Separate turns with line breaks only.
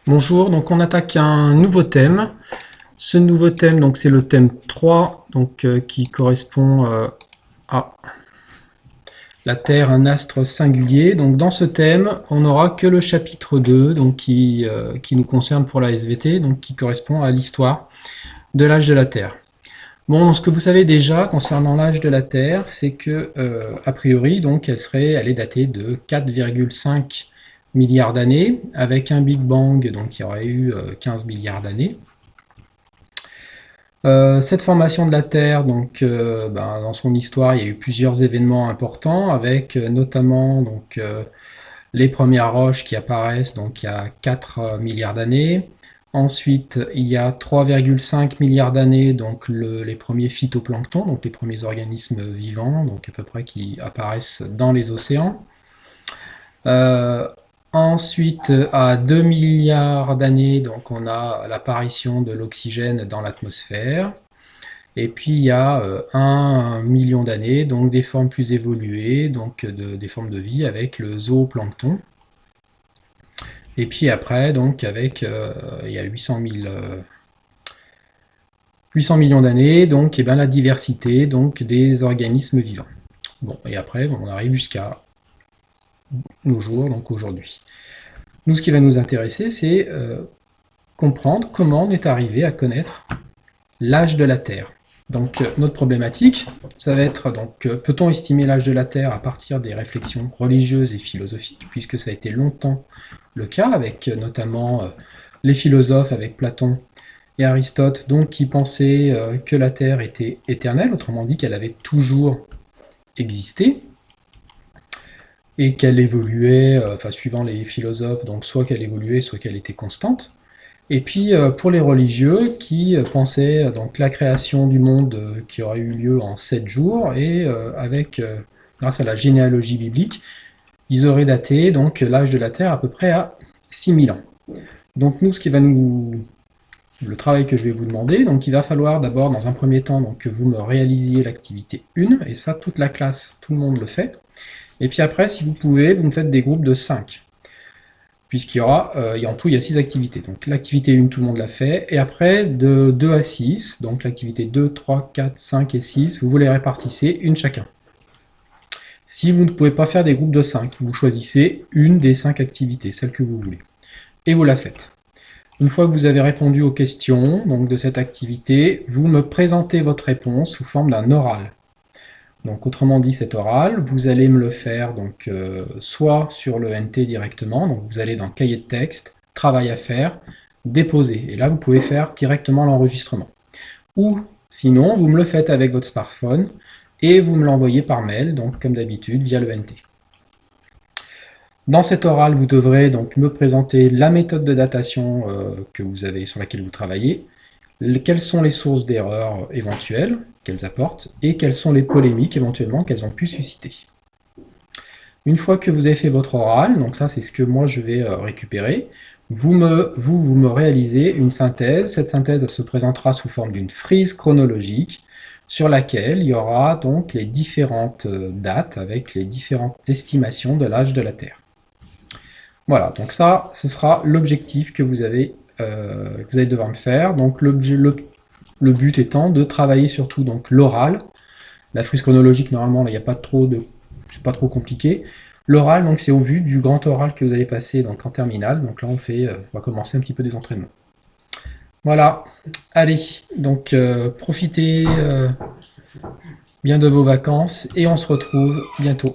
Bonjour, donc on attaque un nouveau thème. Ce nouveau thème, donc c'est le thème 3, donc, qui correspond à la Terre, un astre singulier. Donc dans ce thème, on n'aura que le chapitre 2, donc qui nous concerne pour la SVT, donc qui correspond à l'histoire de l'âge de la Terre. Bon, ce que vous savez déjà concernant l'âge de la Terre, c'est que, a priori, donc, elle est datée de 4,5 milliards d'années, avec un Big Bang donc, qui aurait eu 15 milliards d'années. Cette formation de la Terre, donc, dans son histoire, il y a eu plusieurs événements importants, avec notamment donc, les premières roches qui apparaissent donc, il y a 4 milliards d'années. Ensuite, il y a 3,5 milliards d'années, donc les premiers phytoplanctons, donc les premiers organismes vivants, donc à peu près qui apparaissent dans les océans. Ensuite, à 2 milliards d'années, donc on a l'apparition de l'oxygène dans l'atmosphère. Et puis il y a 1 million d'années, donc des formes plus évoluées, donc des formes de vie avec le zooplancton. Et puis après, donc avec il y a 800 millions d'années, donc la diversité donc, des organismes vivants. Bon, et après, on arrive jusqu'à nos jours, donc aujourd'hui. Nous, ce qui va nous intéresser, c'est comprendre comment on est arrivé à connaître l'âge de la Terre. Donc notre problématique, ça va être donc peut-on estimer l'âge de la Terre à partir des réflexions religieuses et philosophiques, puisque ça a été longtemps le cas, avec notamment les philosophes, avec Platon et Aristote, donc qui pensaient que la Terre était éternelle, autrement dit qu'elle avait toujours existé, et qu'elle évoluait, suivant les philosophes, donc soit qu'elle évoluait, soit qu'elle était constante. Et puis pour les religieux qui pensaient donc la création du monde qui aurait eu lieu en 7 jours et grâce à la généalogie biblique, ils auraient daté donc l'âge de la Terre à peu près à 6000 ans. Donc nous, le travail que je vais vous demander, donc il va falloir d'abord dans un premier temps donc, que vous me réalisiez l'activité 1, et ça toute la classe, tout le monde le fait. Et puis après, si vous pouvez, vous me faites des groupes de 5. Puisqu'il y aura, en tout, il y a 6 activités. Donc l'activité 1, tout le monde l'a fait. Et après, de 2 à 6, donc l'activité 2, 3, 4, 5 et 6, vous les répartissez une chacun. Si vous ne pouvez pas faire des groupes de 5, vous choisissez une des 5 activités, celle que vous voulez. Et vous la faites. Une fois que vous avez répondu aux questions donc de cette activité, vous me présentez votre réponse sous forme d'un oral. Donc autrement dit, cet oral, vous allez me le faire donc, soit sur le NT directement, donc vous allez dans cahier de texte, travail à faire, déposer, et là vous pouvez faire directement l'enregistrement. Ou sinon, vous me le faites avec votre smartphone, et vous me l'envoyez par mail, donc comme d'habitude, via le NT. Dans cet oral, vous devrez donc me présenter la méthode de datation sur laquelle vous travaillez, quelles sont les sources d'erreurs éventuelles qu'elles apportent et quelles sont les polémiques éventuellement qu'elles ont pu susciter. Une fois que vous avez fait votre oral, donc ça c'est ce que moi je vais récupérer, vous me réalisez une synthèse. Cette synthèse elle se présentera sous forme d'une frise chronologique sur laquelle il y aura donc les différentes dates avec les différentes estimations de l'âge de la Terre. Voilà, donc ça, ce sera l'objectif que vous allez devoir me faire. Donc le but étant de travailler surtout donc l'oral. La frise chronologique, normalement, là, il n'y a pas trop de, c'est pas trop compliqué. L'oral, donc c'est au vu du grand oral que vous avez passé donc en terminale. Donc là, on va commencer un petit peu des entraînements. Voilà. Allez, donc profitez bien de vos vacances et on se retrouve bientôt.